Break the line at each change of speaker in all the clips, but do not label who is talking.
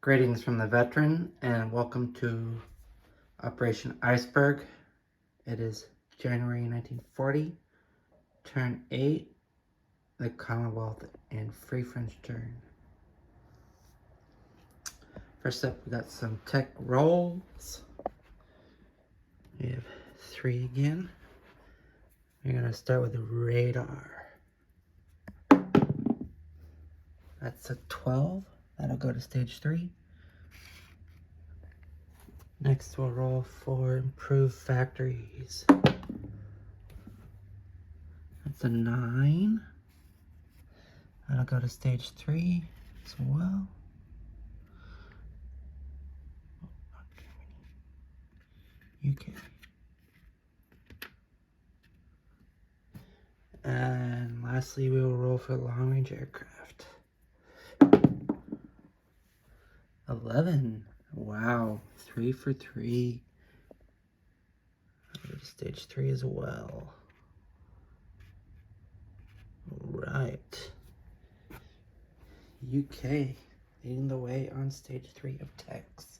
Greetings from the veteran and welcome to Operation Iceburg. It is January 1940, turn 8, the Commonwealth and Free French turn. First up, we got some tech rolls. We have 3 again. We're going to start with the radar. That's a 12. That'll go to stage 3. Next, we'll roll for improved factories. That's a 9. That'll go to stage 3 as well. UK. And lastly, we will roll for long-range aircraft. 11. Wow, 3 for 3. I'll go to stage 3 as well. Right. UK leading the way on stage 3 of techs.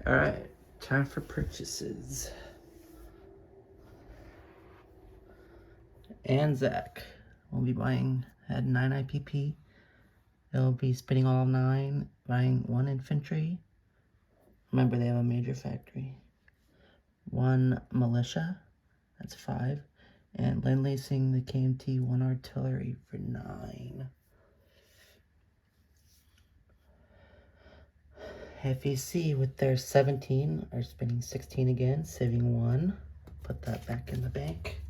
Alright, time for purchases. Anzac will be buying at 9 IPP. They'll be spending all 9, buying 1 infantry. Remember, they have a major factory. 1 militia, that's 5. And lend-leasing the KMT 1 artillery for 9. FEC with their 17 are spending 16 again, saving 1. Put that back in the bank.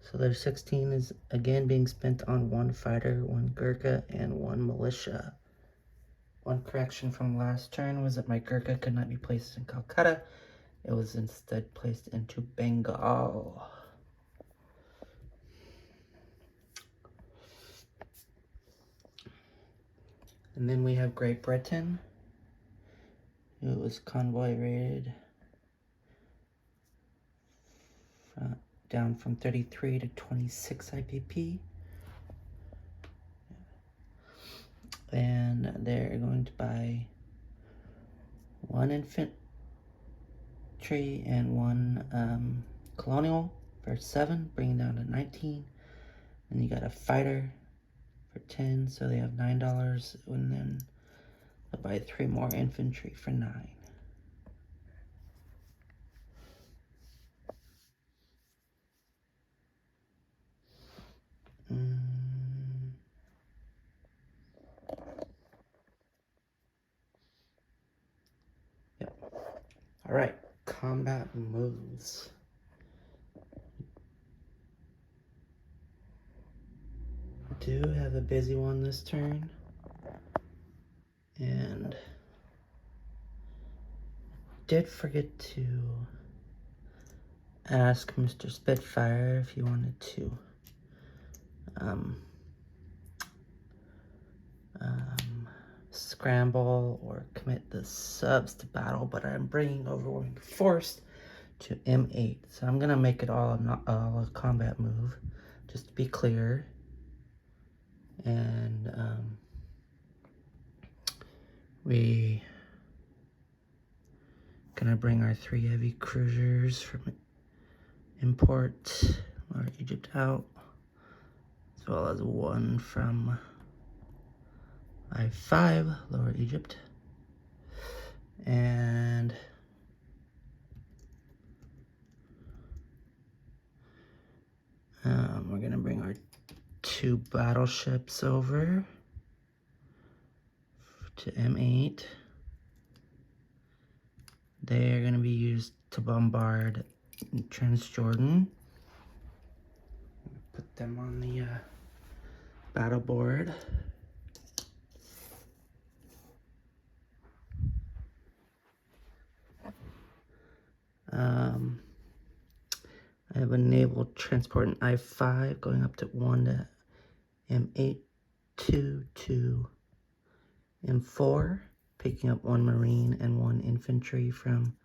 So their 16 is again being spent on 1 fighter, 1 Gurkha, and 1 militia. One correction from last turn was that my Gurkha could not be placed in Calcutta. It was instead placed into Bengal. And then we have Great Britain. It was convoy rated down from 33 to 26 IPP. And they're going to buy 1 infantry and 1 colonial for 7, bringing down to 19. And you got a fighter for 10, so they have $9. And then they'll buy 3 more infantry for 9. Yep. All right, combat moves. I do have a busy one this turn, and did forget to ask Mr. Spitfire if he wanted to scramble or commit the subs to battle, but I'm bringing overwhelming force to M8. So I'm gonna make it all a combat move, just to be clear. And we gonna bring our 3 heavy cruisers from import Lower Egypt out, as well as 1 from I-5 Lower Egypt, and we're gonna bring our 2 battleships over to M8. They are gonna be used to bombard Transjordan. Put them on the battle board. I have a naval transport in I-5 going up to 1 to M8, 2 to M4, picking up 1 Marine and 1 infantry from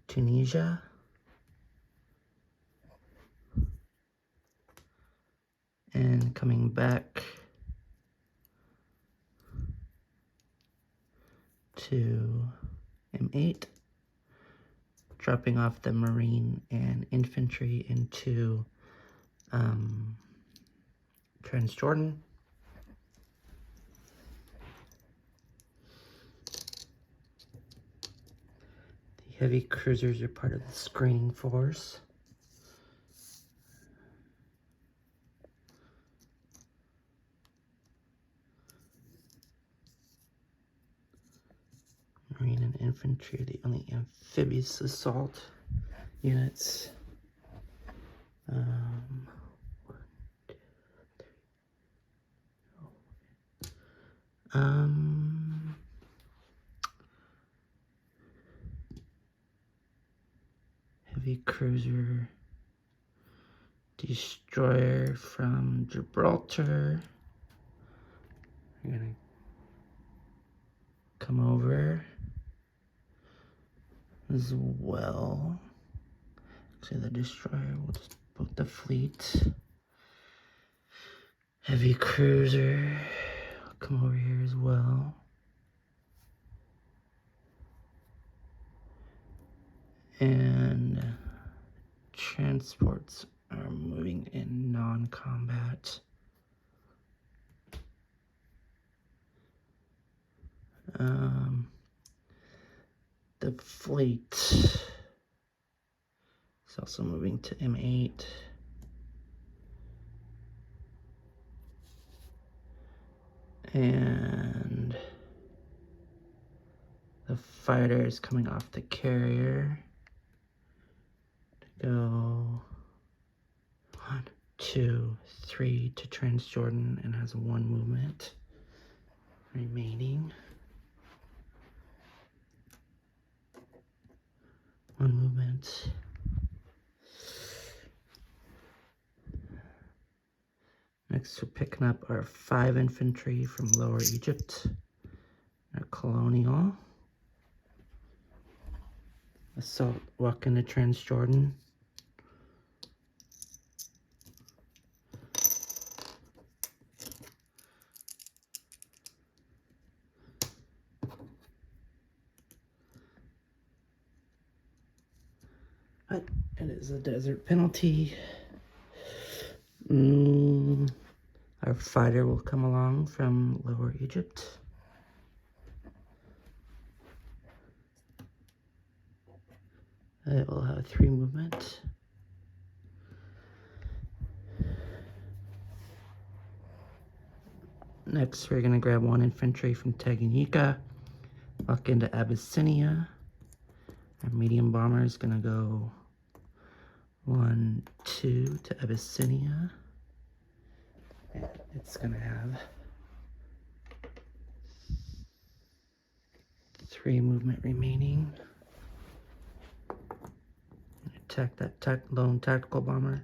Tunisia. And coming back to M8, dropping off the Marine and Infantry into Transjordan. The heavy cruisers are part of the screening force. Marine and Infantry are the only amphibious assault units. Heavy cruiser destroyer from Gibraltar. We're gonna come over as well. Actually, the destroyer will just put the fleet. Heavy cruiser, I'll come over here as well. And transports are moving in non-combat. The fleet is also moving to M8. And the fighter is coming off the carrier to go 1, 2, 3 to Transjordan and has 1 movement remaining. 1 movement. Next, we're picking up our 5 infantry from Lower Egypt. Our colonial. Assault walk into Transjordan. But it is a desert penalty. Our fighter will come along from Lower Egypt. It will have 3 movement. Next, we're going to grab 1 infantry from Tanganyika, walk into Abyssinia. Our medium bomber is going to go 1, 2 to Abyssinia. And it's going to have 3 movement remaining. Attack that lone tactical bomber.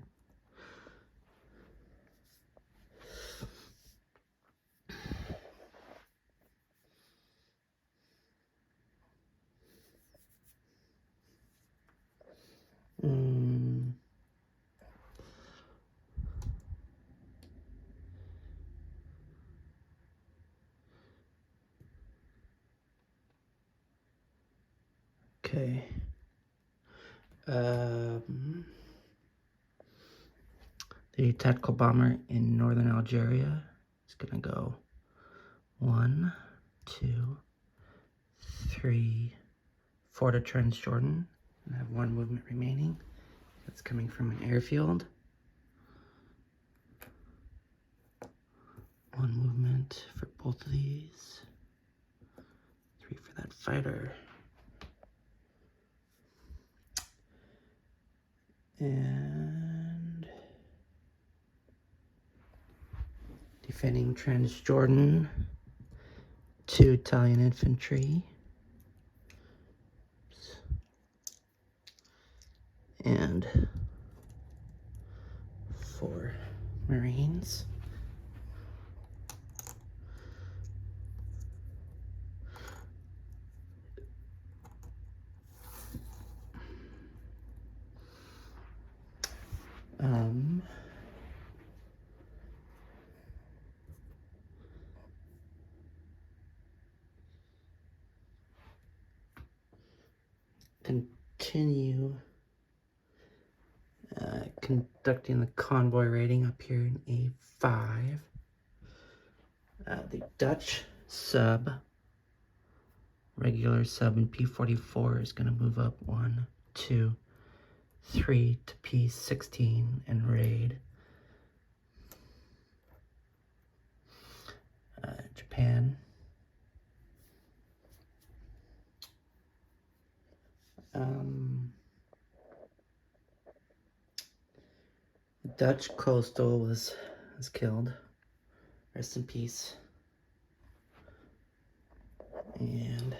Okay. The tactical bomber in northern Algeria is gonna go 1, 2, 3, 4 to Transjordan and have 1 movement remaining. That's coming from an airfield. 1 movement for both of these. 3 for that fighter. And defending Transjordan, 2 Italian infantry. And 4 Marines. continue conducting the convoy rating up here in A5. The Dutch sub, regular sub in P44 is going to move up 1, 2, 3 to P16 and raid. Japan. Dutch coastal was killed. Rest in peace. And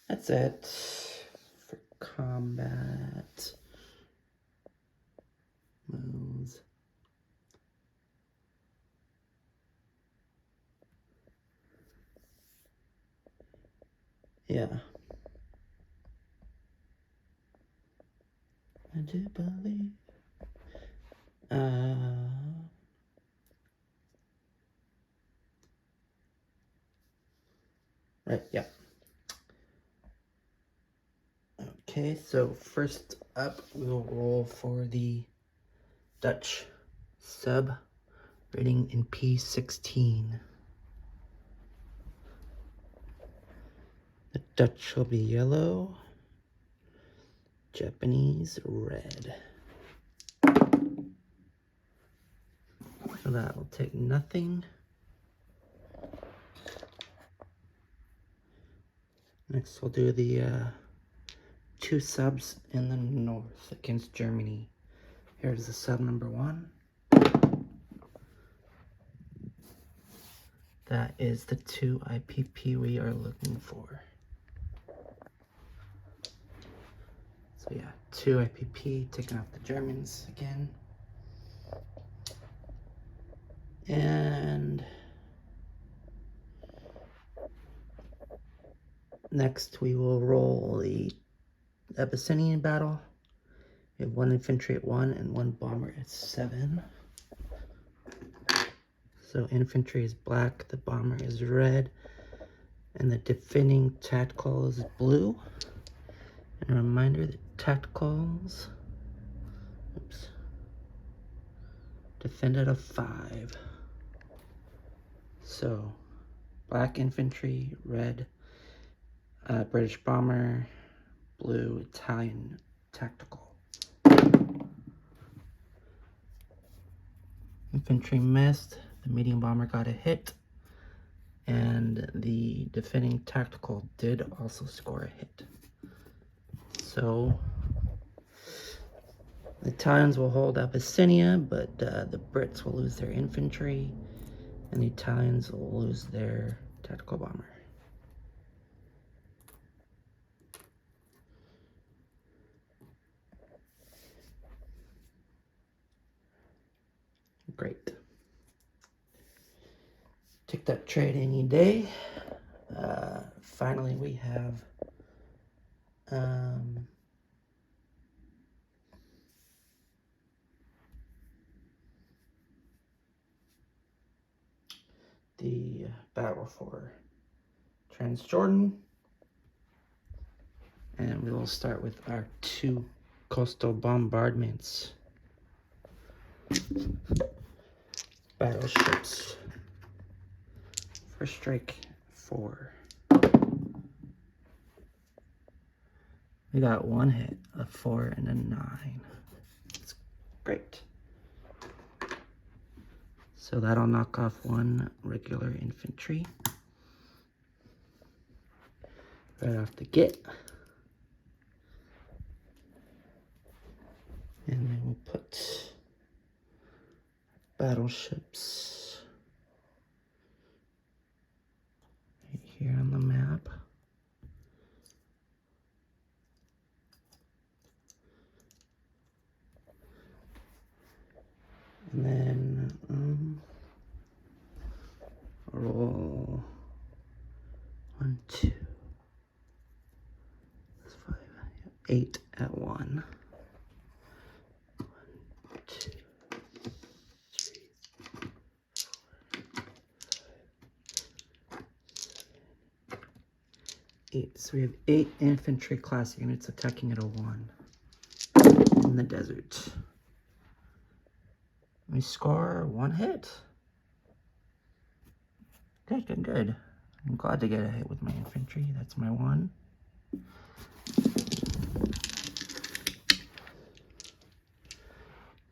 that's it for combat moves. Yeah. I do believe. Right, yeah. Okay, so first up, we will roll for the Dutch sub rating in P16. The Dutch will be yellow, Japanese red. So that will take nothing. Next, we'll do the 2 subs in the north against Germany. Here's the sub number 1. That is the 2 IPP we are looking for. So yeah, 2 IPP, taking out the Germans again. And next we will roll the Abyssinian battle. We have 1 infantry at 1 and 1 bomber at 7. So infantry is black, the bomber is red, and the defending tactical is blue. And a reminder that tacticals, defend at a 5. So black infantry, red British bomber, blue Italian tactical. Infantry missed, the medium bomber got a hit, and the defending tactical did also score a hit. So the Italians will hold Abyssinia, but the Brits will lose their infantry, and the Italians will lose their tactical bomber. Great. Take that trade any day. Finally, we have the battle for Transjordan. And we will start with our 2 coastal bombardments. Battleships. First strike 4. We got 1 hit, a 4 and a 9. That's great. So that'll knock off 1 regular infantry. Right off the get. And then we'll put battleships right here on the map. And then roll 1, 2, 5, 8 at 1. 1, 2, 3, 4, 8. So we have 8 infantry class units attacking at a 1 in the desert. We score 1 hit. Good, good, good. I'm glad to get a hit with my infantry. That's my 1.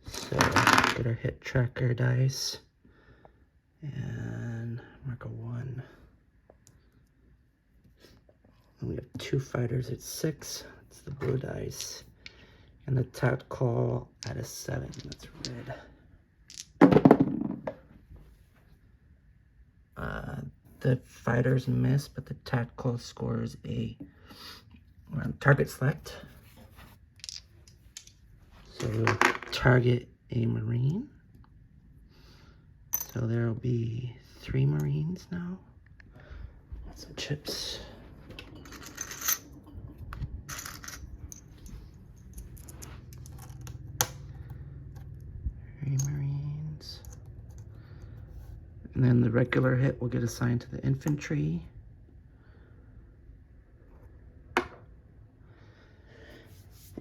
So get our hit tracker dice and mark a 1. And we have 2 fighters at 6. That's the blue dice. And the tactical at a 7. That's red. The fighters miss, but the tactical scores a target select. So we'll target a Marine. So there will be 3 Marines now. Some chips. Marines. And then the regular hit will get assigned to the infantry.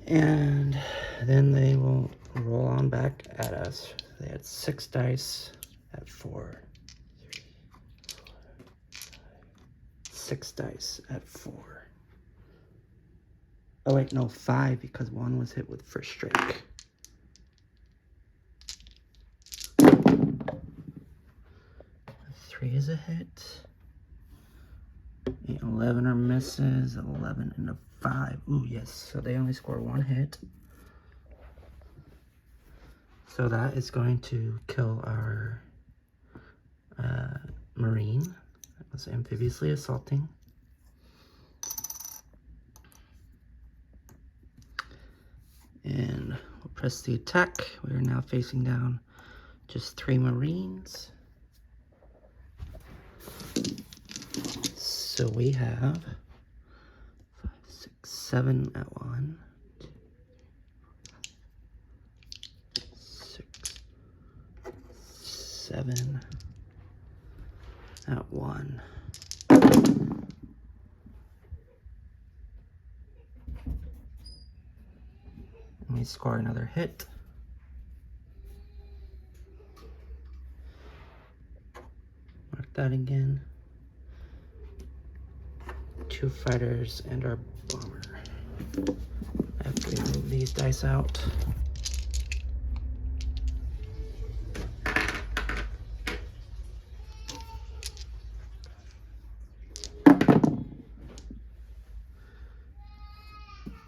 And then they will roll on back at us. They had 6 dice at 4. 3, 4, 5, 6 dice at 4. Oh wait, no, 5 because 1 was hit with first strike. 3 is a hit. 8, 11 are misses. 11 and a 5. Ooh, yes. So they only score 1 hit. So that is going to kill our Marine. That was amphibiously assaulting. And we'll press the attack. We are now facing down just 3 Marines. So we have 5, 6, 7 at 1, 2, 6, 7 at 1. And we score another hit. Mark that again. 2 fighters and our bomber. After we move these dice out.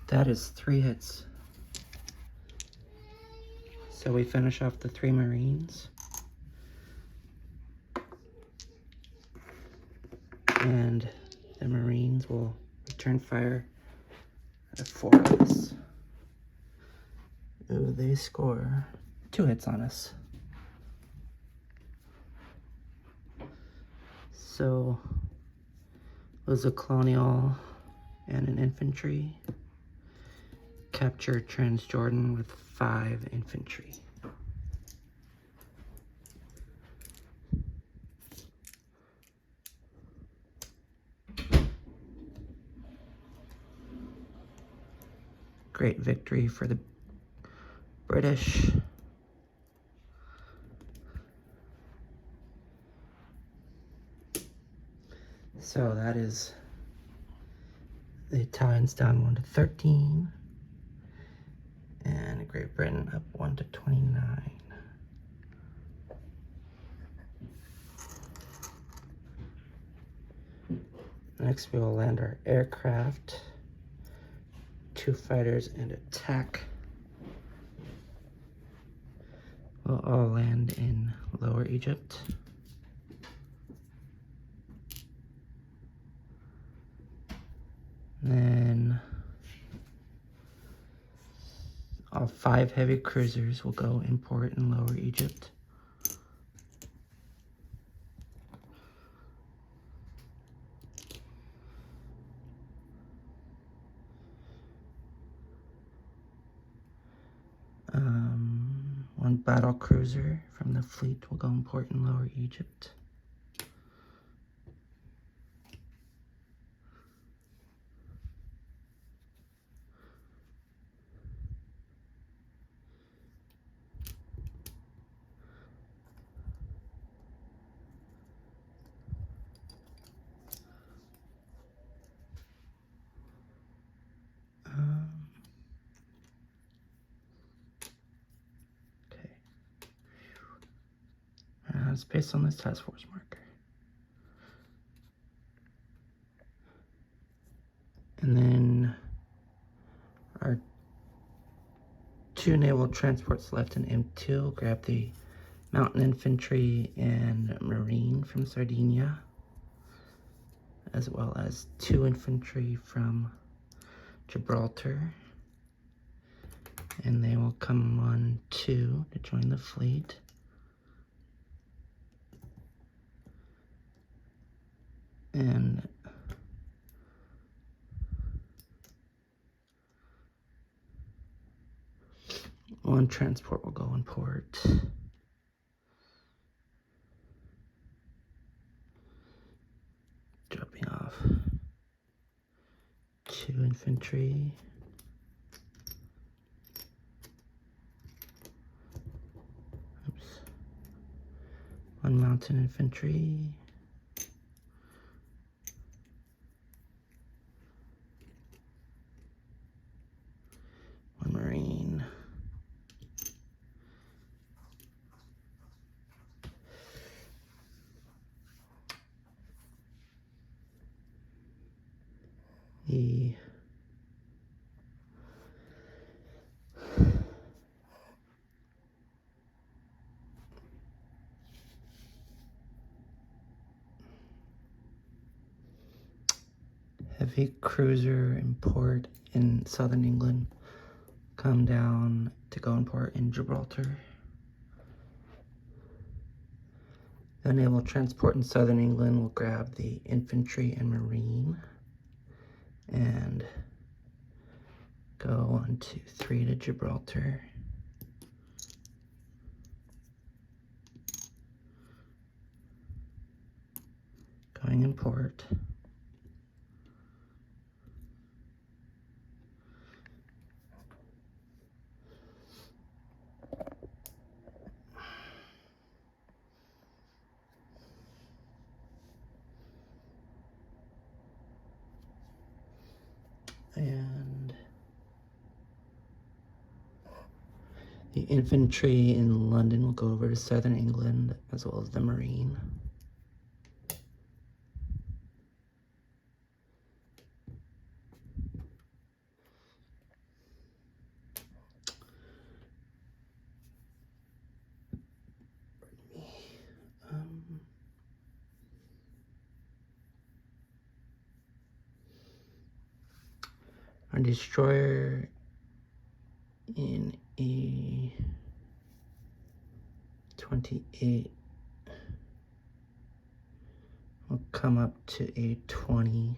That is 3 hits. So we finish off the 3 Marines. And the Marines will return fire at 4 of us. Ooh, they score 2 hits on us. So it was a colonial and an infantry. Capture Transjordan with 5 infantry. Great victory for the British. So that is the Italians down 1 to 13. And Great Britain up 1 to 29. Next we will land our aircraft. 2 fighters and attack. We'll all land in Lower Egypt. Then all 5 heavy cruisers will go in port in Lower Egypt. One battle cruiser from the fleet will go in port in Lower Egypt. Okay. It's based on this task force marker. And then our 2 naval transports left in M2 will grab the mountain infantry and marine from Sardinia, as well as 2 infantry from Gibraltar. And they will come on 2 to join the fleet. And one transport will go in port. Dropping off 2 infantry. Oops. 1 mountain infantry. 1 marine. The heavy cruiser in port in southern England come down to go in port in Gibraltar. The naval transport in southern England will grab the infantry and marine and go 1, 2, 3 to Gibraltar. Going in port. And the infantry in London will go over to southern England, as well as the marine. Our destroyer in A28 will come up to A20.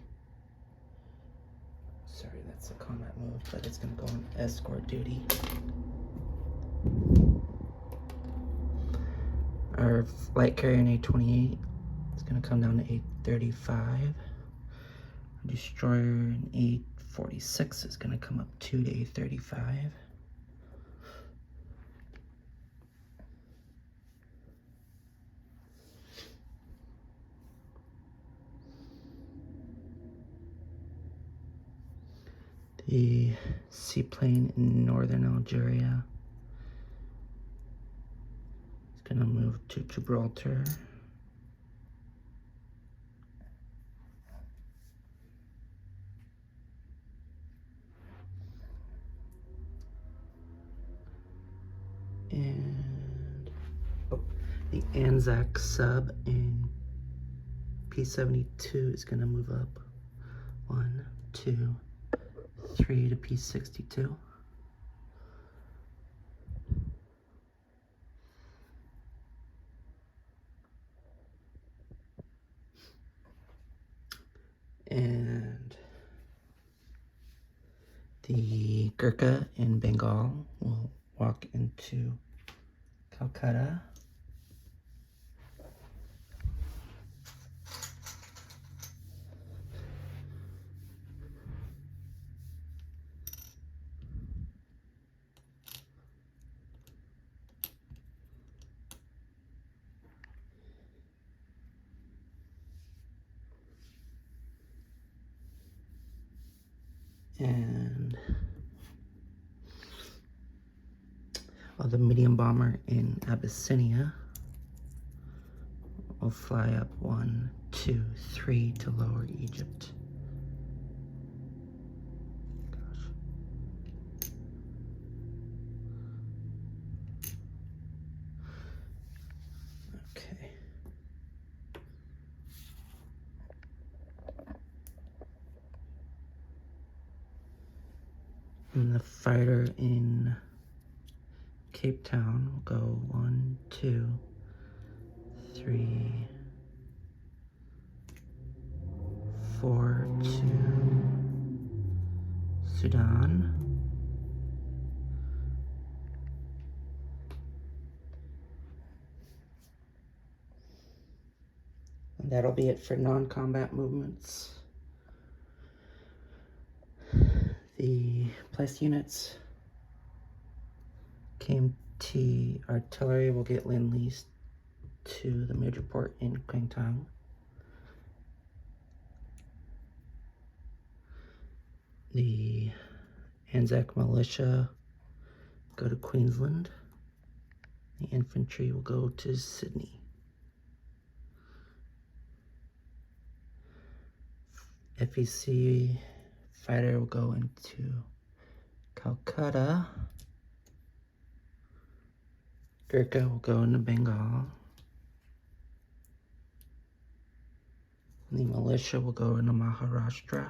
Sorry, that's a combat move, but it's going to go on escort duty. Our flight carrier in A28 is going to come down to A35. Our destroyer in A46 is going to come up 2 to A35. The seaplane in northern Algeria is going to move to Gibraltar. And the Anzac sub in P72 is going to move up 1, 2, 3 to P62. And the Gurkha in Bengal will walk into Calcutta. And the medium bomber in Abyssinia will fly up 1, 2, 3 to Lower Egypt. Gosh. Okay. And the fighter in Cape Town will go 1, 2, 3, 4 to Sudan. And that'll be it for non-combat movements. The place units, KMT artillery will get Lend-Lease to the major port in Quangtong. The Anzac militia go to Queensland. The infantry will go to Sydney. FEC fighter will go into Calcutta. Gurkha will go into Bengal. The militia will go into Maharashtra.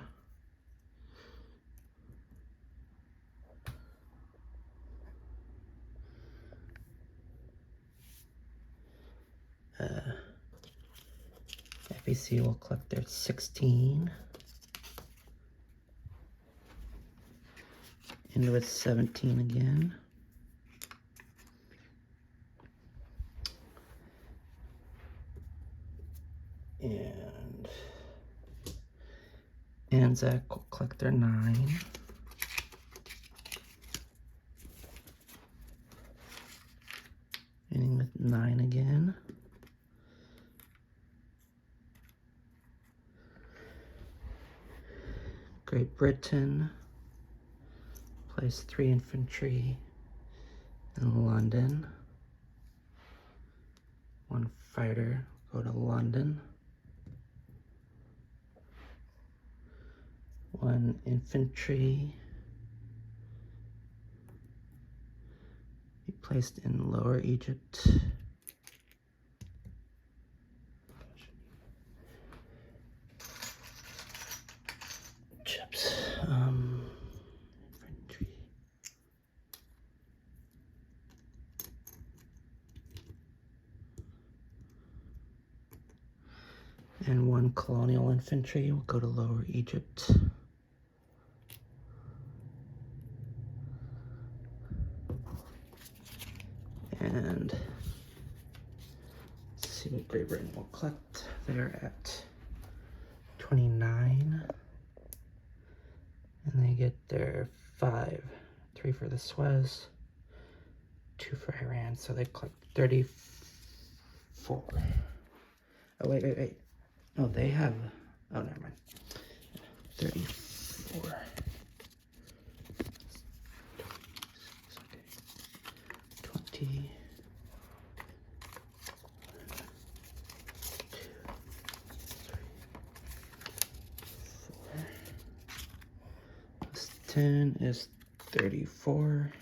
FEC will collect their 16 into its 17 again. And Anzac will collect their 9. Ending with 9 again. Great Britain placed 3 infantry in London. 1 fighter go to London. 1 infantry be placed in Lower Egypt. Chips. Infantry. And 1 colonial infantry will go to Lower Egypt. And let's see what Great Britain will collect. They're at 29. And they get their 5. 3 for the Suez, 2 for Iran. So they collect 34. Oh, wait. No, they have, oh, never mind. 34. 20. 10 is 34.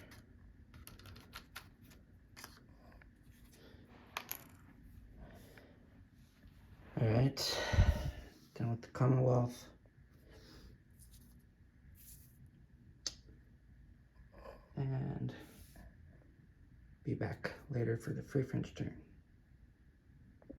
All right, done with the Commonwealth. And be back later for the Free French turn.